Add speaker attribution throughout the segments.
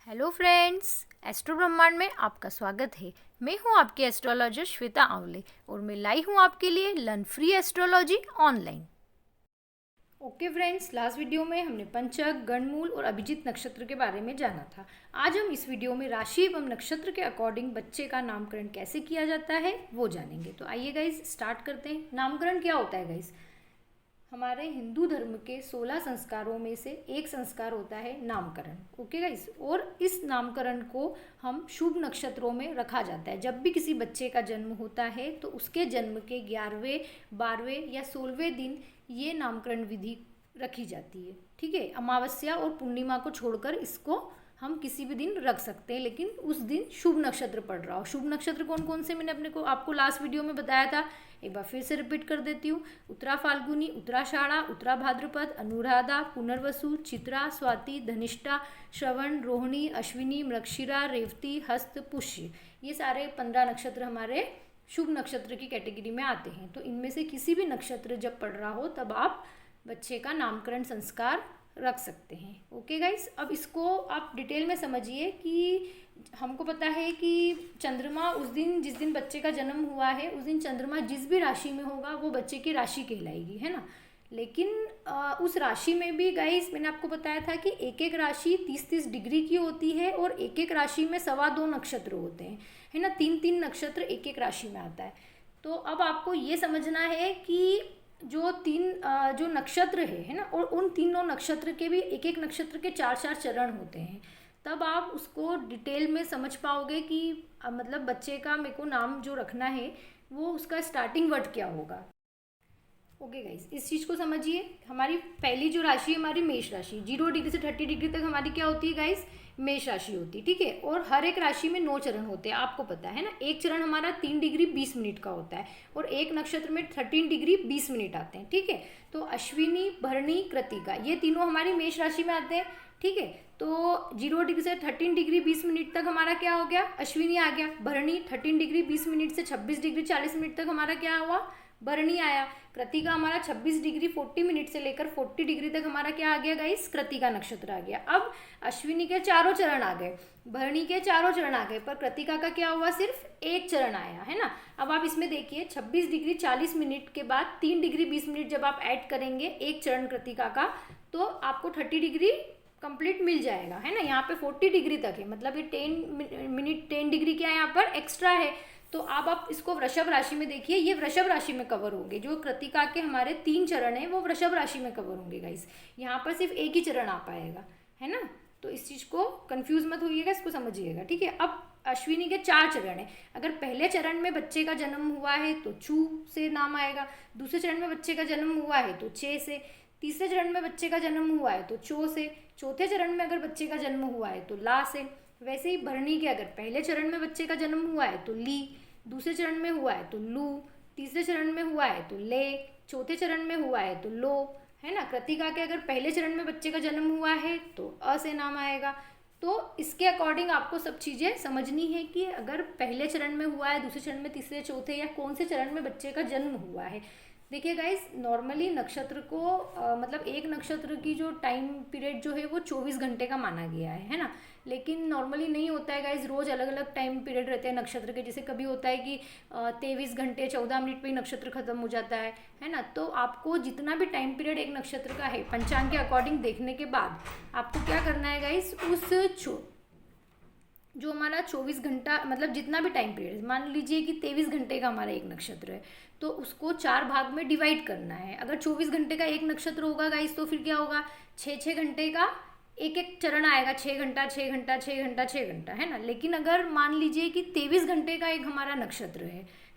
Speaker 1: Hello friends, astro ब्रह्मांड में आपका स्वागत है। मैं हूं आपकी एस्ट्रोलॉजर श्वेता आंवले और मैं लाई हूं आपके लिए learn free astrology online. Okay friends, last video में हमने पंचक, गणमूल और अभिजीत नक्षत्र के बारे में जाना था। आज हम इस वीडियो में राशि एवं नक्षत्र के अकॉर्डिंग बच्चे का नामकरण कैसे किया जाता है वो जानेंगे। तो आइए गाइज स्टार्ट करते हैं। नामकरण क्या होता है गाइज? हमारे हिंदू धर्म के 16 संस्कारों में से एक संस्कार होता है नामकरण। ओके गाइस, और इस नामकरण को हम शुभ नक्षत्रों में रखा जाता है। जब भी किसी बच्चे का जन्म होता है तो उसके जन्म के 11वें, 12वें या 16वें दिन ये नामकरण विधि रखी जाती है। ठीक है, अमावस्या और पूर्णिमा को छोड़कर इसको हम किसी भी दिन रख सकते हैं, लेकिन उस दिन शुभ नक्षत्र पड़ रहा हो। शुभ नक्षत्र कौन कौन से मैंने आपको लास्ट वीडियो में बताया था, एक बार फिर से रिपीट कर देती हूँ। उत्तरा फाल्गुनी, उत्तराषाढ़ा, उत्तरा भाद्रपद, अनुराधा, पुनर्वसु, चित्रा, स्वाति, धनिष्ठा, श्रवण, रोहिणी, अश्विनी, मृगशिरा, रेवती, हस्त, पुष्य, ये सारे 15 नक्षत्र हमारे शुभ नक्षत्र की कैटेगरी में आते हैं। तो इनमें से किसी भी नक्षत्र जब पड़ रहा हो तब आप बच्चे का नामकरण संस्कार रख सकते हैं। ओके गाइस, अब इसको आप डिटेल में समझिए कि हमको पता है कि चंद्रमा उस दिन, जिस दिन बच्चे का जन्म हुआ है, उस दिन चंद्रमा जिस भी राशि में होगा वो बच्चे की राशि कहलाएगी, है ना। लेकिन उस राशि में भी गाइस मैंने आपको बताया था कि एक एक राशि 30-30 डिग्री की होती है और एक एक राशि में 2.25 नक्षत्र होते हैं, है ना। 3-3 नक्षत्र एक एक राशि में आता है। तो अब आपको ये समझना है कि जो नक्षत्र है ना, और उन तीनों नक्षत्र के भी एक एक नक्षत्र के 4-4 चरण होते हैं। तब आप उसको डिटेल में समझ पाओगे कि मतलब बच्चे का मेरे को नाम जो रखना है वो उसका स्टार्टिंग वर्ड क्या होगा। ओके गाइस, इस चीज़ को समझिए। हमारी पहली जो राशि है हमारी मेष राशि, 0 डिग्री से 30 डिग्री तक हमारी क्या होती है गाइस? मेष राशि होती है। ठीक है, और हर एक राशि में 9 चरण होते हैं, आपको पता है ना। एक चरण हमारा 3 डिग्री 20 मिनट का होता है और एक नक्षत्र में 13 डिग्री 20 मिनट आते हैं। ठीक है, तो अश्विनी, भरणी, कृतिका, ये तीनों हमारी मेष राशि में आते हैं। ठीक है, तो 0 डिग्री से 13 डिग्री 20 मिनट तक हमारा क्या हो गया? अश्विनी आ गया। भरणी 13 डिग्री 20 मिनट से 26 डिग्री 40 मिनट तक हमारा क्या हुआ? भरणी आया। कृतिका हमारा 26 डिग्री 40 मिनट से लेकर 40 डिग्री तक हमारा क्या आ गया गाइस? कृतिका नक्षत्र आ गया। अब अश्विनी के चारों चरण आ गए, भरणी के चारों चरण आ गए, पर कृतिका का क्या हुआ? सिर्फ एक चरण आया, है ना। अब आप इसमें देखिए, 26 डिग्री 40 मिनट के बाद 3 डिग्री 20 मिनट जब आप ऐड करेंगे एक चरण कृतिका का, तो आपको 30 डिग्री कंप्लीट मिल जाएगा, है ना। यहाँ पे 40 डिग्री तक है, मतलब ये 10 डिग्री क्या है यहाँ पर एक्स्ट्रा है। तो अब आप इसको वृषभ राशि में देखिए, ये वृषभ राशि में कवर होंगे। जो कृतिका के हमारे 3 चरण हैं वो वृषभ राशि में कवर होंगे गाइस। यहाँ पर सिर्फ एक ही चरण आ पाएगा, है ना। तो इस चीज़ को कंफ्यूज मत होइएगा, इसको समझिएगा। ठीक है, अब अश्विनी के 4 चरण है। अगर पहले चरण में बच्चे का जन्म हुआ है तो चू से नाम आएगा, दूसरे चरण में बच्चे का जन्म हुआ है तो चे से, तीसरे चरण में बच्चे का जन्म हुआ है तो चो से, चौथे चरण में अगर बच्चे का जन्म हुआ है तो ला से। वैसे ही भरणी के अगर पहले चरण में बच्चे का जन्म हुआ है तो ली, दूसरे चरण में हुआ है तो लू, तीसरे चरण में हुआ है तो ले, चौथे चरण में हुआ है तो लो, है ना। कृतिका के अगर पहले चरण में बच्चे का जन्म हुआ है तो अ से नाम आएगा। तो इसके अकॉर्डिंग आपको सब चीज़ें समझनी है कि अगर पहले चरण में हुआ है, दूसरे चरण में, तीसरे, चौथे या कौन से चरण में बच्चे का जन्म हुआ है। देखिए गाइस, नॉर्मली नक्षत्र को मतलब एक नक्षत्र की जो टाइम पीरियड जो है वो 24 घंटे का माना गया है ना। लेकिन नॉर्मली नहीं होता है गाइस, रोज़ अलग अलग टाइम पीरियड रहते हैं नक्षत्र के। जैसे कभी होता है कि 23 घंटे 14 मिनट पे ही नक्षत्र खत्म हो जाता है ना। तो आपको जितना भी टाइम पीरियड एक नक्षत्र का है पंचांग के अकॉर्डिंग देखने के बाद आपको क्या करना है गाइस, उस जो हमारा 24 घंटा मतलब जितना भी टाइम पीरियड, मान लीजिए कि 23 घंटे का हमारा एक नक्षत्र है, तो उसको 4 भाग में डिवाइड करना है। अगर 24 घंटे का एक नक्षत्र होगा गाइस तो फिर क्या होगा? 6-6 घंटे का एक एक चरण आएगा, 6 घंटा 6 घंटा 6 घंटा 6 घंटा, है ना। लेकिन अगर मान लीजिए कि 23 घंटे का एक हमारा नक्षत्र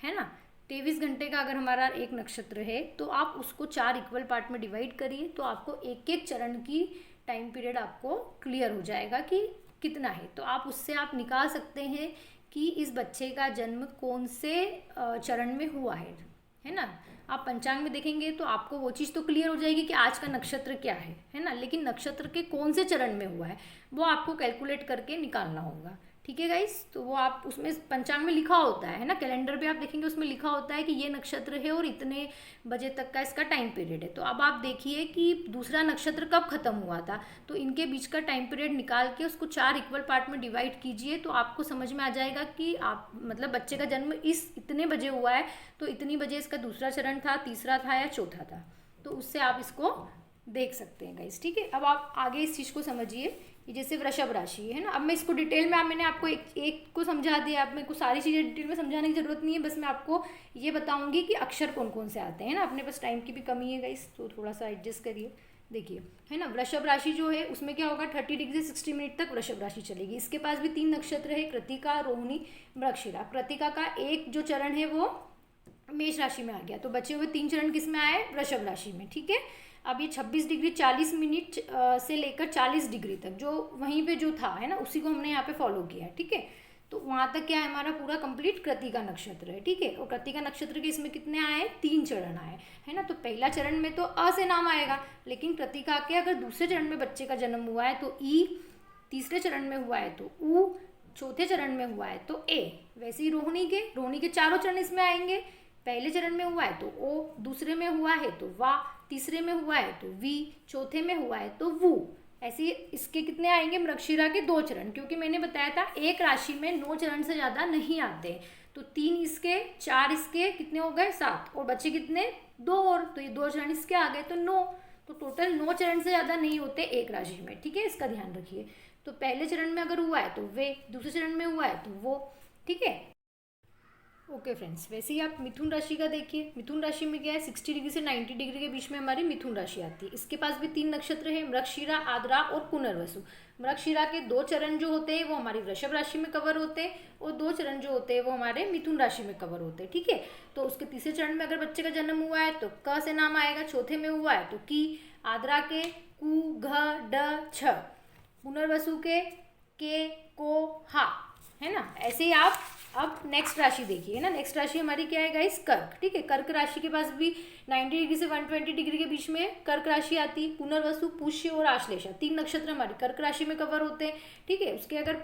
Speaker 1: है ना, 23 घंटे का अगर हमारा एक नक्षत्र है तो आप उसको 4 इक्वल पार्ट में डिवाइड करिए, तो आपको एक एक चरण की टाइम पीरियड आपको क्लियर हो जाएगा कि कितना है। तो आप उससे आप निकाल सकते हैं कि इस बच्चे का जन्म कौन से चरण में हुआ है ना। आप पंचांग में देखेंगे तो आपको वो चीज़ तो क्लियर हो जाएगी कि आज का नक्षत्र क्या है ना। लेकिन नक्षत्र के कौन से चरण में हुआ है वो आपको कैलकुलेट करके निकालना होगा। ठीक है गाइस, तो वो आप उसमें पंचांग में लिखा होता है ना, कैलेंडर पे आप देखेंगे उसमें लिखा होता है कि ये नक्षत्र है और इतने बजे तक का इसका टाइम पीरियड है। तो अब आप देखिए कि दूसरा नक्षत्र कब खत्म हुआ था, तो इनके बीच का टाइम पीरियड निकाल के उसको 4 इक्वल पार्ट में डिवाइड कीजिए, तो आपको समझ में आ जाएगा कि आप मतलब बच्चे का जन्म इस इतने बजे हुआ है तो इतनी बजे इसका दूसरा चरण था, तीसरा था या चौथा था। तो उससे आप इसको देख सकते हैं गाइस। ठीक है, अब आप आगे इस चीज़ को समझिए। ये जैसे वृषभ राशि है ना, अब मैं इसको डिटेल में मैंने आपको एक को समझा दिया, अब मेरे को सारी चीज़ें डिटेल में समझाने की जरूरत नहीं है, बस मैं आपको ये बताऊंगी कि अक्षर कौन कौन से आते हैं ना। अपने पास टाइम की भी कमी है गाइस, तो थोड़ा सा एडजस्ट करिए। देखिए है ना, वृषभ राशि जो है उसमें क्या होगा, 30 डिग्री से 60 मिनट तक वृषभ राशि चलेगी। इसके पास भी 3 नक्षत्र है, कृतिका, रोहिणी, मृगशिरा। कृतिका का एक जो चरण है वो मेष राशि में आ गया, तो बचे हुए 3 चरण किस में आए, वृषभ राशि में। ठीक है, अब ये 26 डिग्री 40 मिनट से लेकर 40 डिग्री तक जो वहीं पे जो था है ना, उसी को हमने यहाँ पे फॉलो किया है। ठीक है, तो वहाँ तक क्या है, हमारा पूरा कंप्लीट कृतिका नक्षत्र है। ठीक है, और कृतिका नक्षत्र के इसमें कितने आए, 3 चरण आए है ना। तो पहला चरण में तो अ से नाम आएगा, लेकिन कृतिका के अगर दूसरे चरण में बच्चे का जन्म हुआ है तो ई, तीसरे चरण में हुआ है तो ऊ, चौथे चरण में हुआ है तो ए। वैसे ही रोहिणी के चारों चरण इसमें आएंगे। पहले चरण में हुआ है तो ओ, दूसरे में हुआ है तो वा, तीसरे में हुआ है तो वी, चौथे में हुआ है तो वू। ऐसे इसके कितने आएंगे, मृगशिरा के 2 चरण, क्योंकि मैंने बताया था एक राशि में 9 चरण से ज़्यादा नहीं आते। तो 3 इसके, 4 इसके, कितने हो गए, 7, और बच्चे कितने, 2 और, तो ये 2 चरण इसके आ गए तो 9। तो टोटल 9 चरण से ज़्यादा नहीं होते एक राशि में। ठीक है, इसका ध्यान रखिए। तो पहले चरण में अगर हुआ है तो वे, दूसरे चरण में हुआ है तो वो। ठीक है, ओके फ्रेंड्स, वैसे ही आप मिथुन राशि का देखिए। मिथुन राशि में क्या है, 60 डिग्री से 90 डिग्री के बीच में हमारी मिथुन राशि आती है। इसके पास भी 3 नक्षत्र है, मृगशिरा, आद्रा और पुनर्वसु। मृगशिरा के 2 चरण जो होते हैं वो हमारी वृषभ राशि में कवर होते हैं, और 2 चरण जो होते हैं वो हमारे मिथुन राशि में कवर होते हैं। ठीक है, तो उसके तीसरे चरण में अगर बच्चे का जन्म हुआ है तो क से नाम आएगा, चौथे में हुआ है तो की, आद्रा के कु, घ, ड, छ, पुनर्वसु के, को, हा, है ना। ऐसे ही आप अब नेक्स्ट राशि देखिए ना। नेक्स्ट राशि हमारी क्या है गाइस, कर्क। ठीक है, कर्क राशि के पास भी 90 डिग्री से 120 डिग्री के बीच में कर्क राशि आती है। पुनर्वसु, पुष्य और आश्लेषा 3 नक्षत्र हमारी कर्क राशि में कवर होते हैं। ठीक है, उसके अगर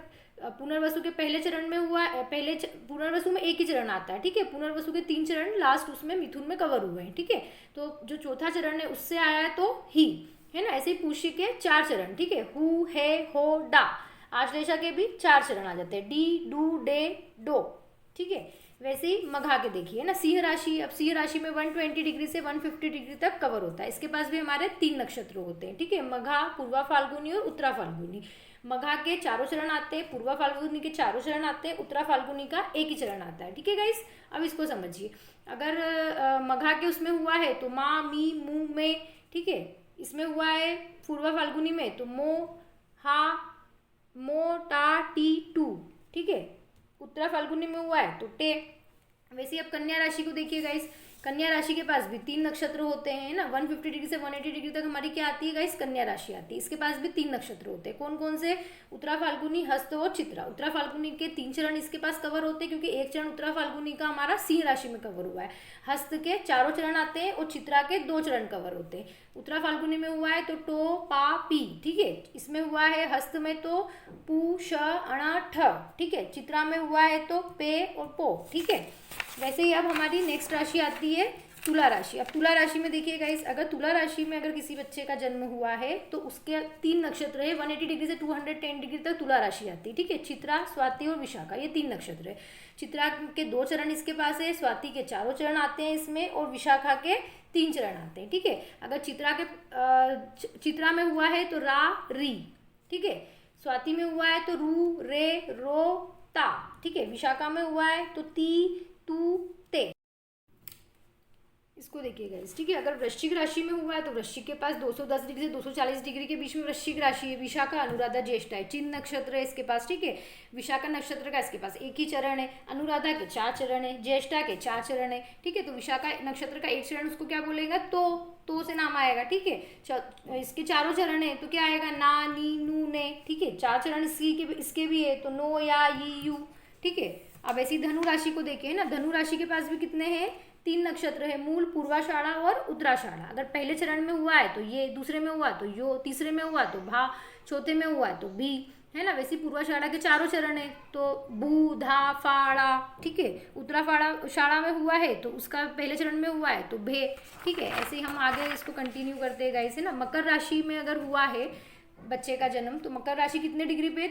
Speaker 1: पुनर्वसु के पहले चरण में हुआ, पुनर्वसु में एक ही चरण आता है। ठीक है, पुनर्वसु के 3 चरण लास्ट उसमें मिथुन में कवर हुए हैं। ठीक है, तो जो चौथा चरण है उससे आया है तो ही, है ना। ऐसे ही पुष्य के 4 चरण, ठीक है, हु, हे, हो, डा। आश्लेषा के भी 4 चरण आ जाते हैं, डी, डू, डे, डो। ठीक है, वैसे ही मघा के देखिए ना, सिंह राशि। अब सिंह राशि में 120 डिग्री से 150 डिग्री तक कवर होता है। इसके पास भी हमारे 3 नक्षत्र होते हैं। ठीक है, मघा, पूर्वा फाल्गुनी और उत्तरा फाल्गुनी। मघा के 4 चरण आते हैं, पूर्वा फाल्गुनी के 4 चरण आते हैं, उत्तरा फाल्गुनी का एक ही चरण आता है। ठीक है गाइस, अब इसको समझिए। अगर मघा के उसमें हुआ है तो मा, मी, मु, में। ठीक है, इसमें हुआ है पूर्वा फाल्गुनी में तो मो, हा, मो, टा, टी, टू। ठीक है, उत्तरा फाल्गुनी में हुआ है तो टे। वैसे अब कन्या राशि को देखिए गाइस। कन्या राशि के पास भी 3 नक्षत्र होते हैं ना। 150 डिग्री से 180 डिग्री तक हमारी क्या आती है गाइस, कन्या राशि आती है। इसके पास भी 3 नक्षत्र होते हैं। कौन कौन से, उत्तरा फाल्गुनी, हस्त और चित्रा। उत्तरा फाल्गुनी के 3 चरण इसके पास कवर होते हैं, क्योंकि एक चरण उत्तरा फाल्गुनी का हमारा सिंह राशि में कवर हुआ है। हस्त के 4 चरण आते हैं और चित्रा के 2 चरण कवर होते हैं। उत्तरा फाल्गुनी में हुआ है तो टो, पा, पी। ठीक है, इसमें हुआ है हस्त में तो पू, श, अण, ठ। ठीक है, चित्रा में हुआ है तो पे और पो। ठीक है, वैसे ही अब हमारी नेक्स्ट राशि आती है तुला राशि। अब तुला राशि में देखिए गाइस, अगर तुला राशि में अगर किसी बच्चे का जन्म हुआ है तो उसके 3 नक्षत्र है। 180 डिग्री से 210 डिग्री तक तुला राशि आती है। ठीक है, चित्रा, स्वाति और विशाखा, ये 3 नक्षत्र है। चित्रा के 2 चरण इसके पास है, स्वाति के 4 चरण आते हैं इसमें, और विशाखा के 3 चरण आते हैं। ठीक है, अगर चित्रा में हुआ है तो रा, री। ठीक है, स्वाति में हुआ है तो रू, रे, रो, ता। ठीक है, विशाखा में हुआ है तो ती, तू, ते। इसको देखिएगा इस। ठीक है, अगर वृश्चिक राशि में हुआ है तो वृश्चिक के पास 210 डिग्री से 240 डिग्री के बीच में वृश्चिक राशि है। विशाखा, अनुराधा, ज्येष्ठा है, चिन्ह नक्षत्र है इसके पास। ठीक है, विशाखा नक्षत्र का इसके पास एक ही चरण है, अनुराधा के 4 चरण है, ज्येष्ठा के 4 चरण है। ठीक है, तो विशाखा नक्षत्र का एक चरण उसको क्या बोलेगा, तो से नाम आएगा। ठीक है, इसके 4 चरण है तो क्या आएगा, ना, नी, नू, ने। ठीक है, 4 चरण इसके भी है तो नो, या, यी, यू। ठीक है, अब ऐसी धनु राशि को देखिए ना। धनु राशि के पास भी कितने हैं, 3 नक्षत्र है, मूल, पूर्वाषाढ़ा और उत्तराषाढ़ा। अगर पहले चरण में हुआ है तो ये, दूसरे में हुआ तो यो, तीसरे में हुआ तो भा, चौथे में हुआ तो बी। है ना। वैसे पूर्वाषाढ़ा के चारों चरण है, तो बू धा फाड़ा, ठीक है। उत्तराषाढ़ा शाढ़ा में हुआ है तो उसका पहले चरण में हुआ है तो भे, ठीक है। ऐसे ही हम आगे इसको कंटिन्यू करते हैं गाइस, है ना। मकर राशि में अगर हुआ है बच्चे का जन्म, तो मकर राशि कितने डिग्री पे,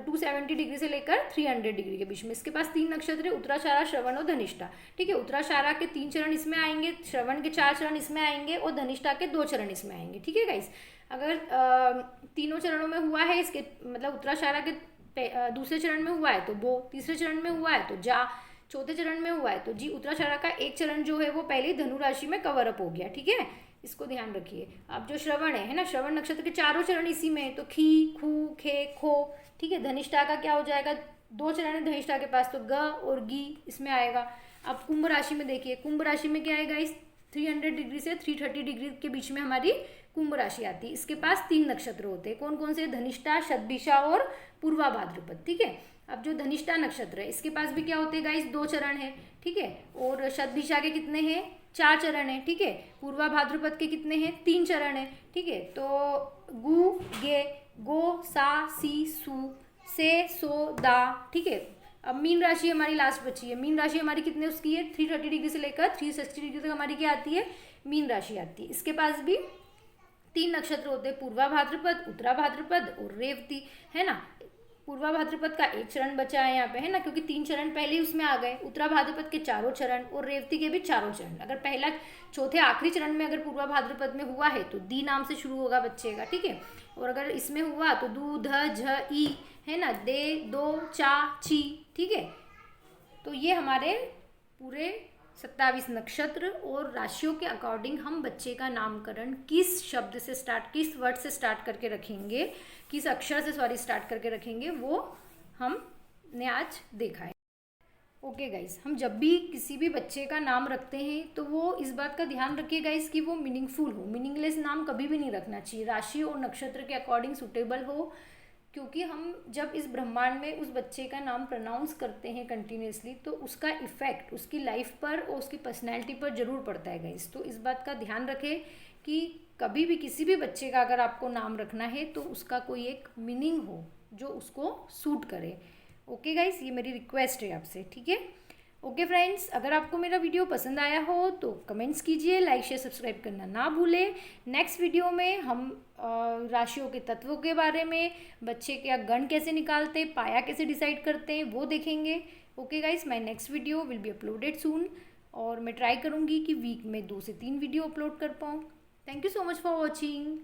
Speaker 1: 270 डिग्री से लेकर 300 डिग्री के बीच में। इसके पास 3 नक्षत्र है, उत्तराषाढ़ा, श्रवण और धनिष्ठा, ठीक है। उत्तराषाढ़ा के 3 चरण इसमें आएंगे, श्रवण के 4 चरण इसमें आएंगे और धनिष्ठा के 2 चरण इसमें आएंगे, ठीक है गाइस। अगर तीनों चरणों में हुआ है इसके, मतलब उत्तराषाढ़ा के दूसरे चरण में हुआ है तो बो, तीसरे चरण में हुआ है तो जा, चौथे चरण में हुआ है तो जी। उत्तराषाढ़ा का एक चरण जो है वो पहले ही धनु राशि में कवर अप हो गया, ठीक है। इसको ध्यान रखिए। अब जो श्रवण है ना, श्रवण नक्षत्र के चारों चरण इसी में है, तो खी खू खे खो, ठीक है। धनिष्ठा का क्या हो जाएगा, 2 चरण है धनिष्ठा के पास, तो ग और गी इसमें आएगा। अब कुंभ राशि में देखिए, कुंभ राशि में क्या आएगा, इस 300 डिग्री से 330 डिग्री के बीच में हमारी कुंभ राशि आती है। इसके पास 3 नक्षत्र होते हैं, कौन कौन से, धनिष्ठा, शतभिषा और पूर्वा भाद्रपद, ठीक है। अब जो धनिष्ठा नक्षत्र है इसके पास भी क्या होते हैं गाइस, 2 चरण है, ठीक है। और शतभिषा के कितने हैं, 4 चरण है, ठीक है। पूर्वा भाद्रपद के कितने हैं, 3 चरण है, ठीक है। तो गु गे गो सा सी सु से सो दा, ठीक है। अब मीन राशि हमारी लास्ट बची है। मीन राशि हमारी कितने उसकी है, 330 डिग्री से लेकर 360 डिग्री तक हमारी क्या आती है, मीन राशि आती है। इसके पास भी 3 नक्षत्र होते हैं, पूर्वा भाद्रपद, उत्तरा भाद्रपद और रेवती, है ना। पूर्वा भाद्रपद का 1 चरण बचा है यहाँ पे, है ना, क्योंकि 3 चरण पहले ही उसमें आ गए। उत्तरा भाद्रपद के 4 चरण और रेवती के भी 4 चरण। अगर पहला चौथे आखिरी चरण में अगर पूर्वा भाद्रपद में हुआ है तो दी नाम से शुरू होगा बच्चे का, ठीक है। और अगर इसमें हुआ तो दू ध झ ई, है ना, दे दो चा ची, ठीक है। तो ये हमारे पूरे 27 नक्षत्र और राशियों के अकॉर्डिंग हम बच्चे का नामकरण किस शब्द से स्टार्ट, किस वर्ड से स्टार्ट करके रखेंगे, किस अक्षर से सॉरी स्टार्ट करके रखेंगे, वो हमने आज देखा है। ओके गाइस, हम जब भी किसी भी बच्चे का नाम रखते हैं तो वो इस बात का ध्यान रखिए गाइस कि वो मीनिंगफुल हो। मीनिंगलेस नाम कभी भी नहीं रखना चाहिए, राशि और नक्षत्र के अकॉर्डिंग सुटेबल हो। क्योंकि हम जब इस ब्रह्मांड में उस बच्चे का नाम प्रोनाउंस करते हैं कंटिन्यूसली तो उसका इफेक्ट उसकी लाइफ पर और उसकी पर्सनैलिटी पर ज़रूर पड़ता है गाइस। तो इस बात का ध्यान रखें कि कभी भी किसी भी बच्चे का अगर आपको नाम रखना है तो उसका कोई एक मीनिंग हो जो उसको सूट करे। ओके गाइस, ये मेरी रिक्वेस्ट है आपसे, ठीक है। ओके फ्रेंड्स, अगर आपको मेरा वीडियो पसंद आया हो तो कमेंट्स कीजिए, लाइक शेयर सब्सक्राइब करना ना भूलें। नेक्स्ट वीडियो में हम राशियों के तत्वों के बारे में, बच्चे के गण कैसे निकालते, पाया कैसे डिसाइड करते हैं वो देखेंगे। Okay guys, my next video will be uploaded soon और मैं ट्राई करूँगी कि वीक में 2 से 3 वीडियो अपलोड कर पाऊँ। Thank you so much for watching.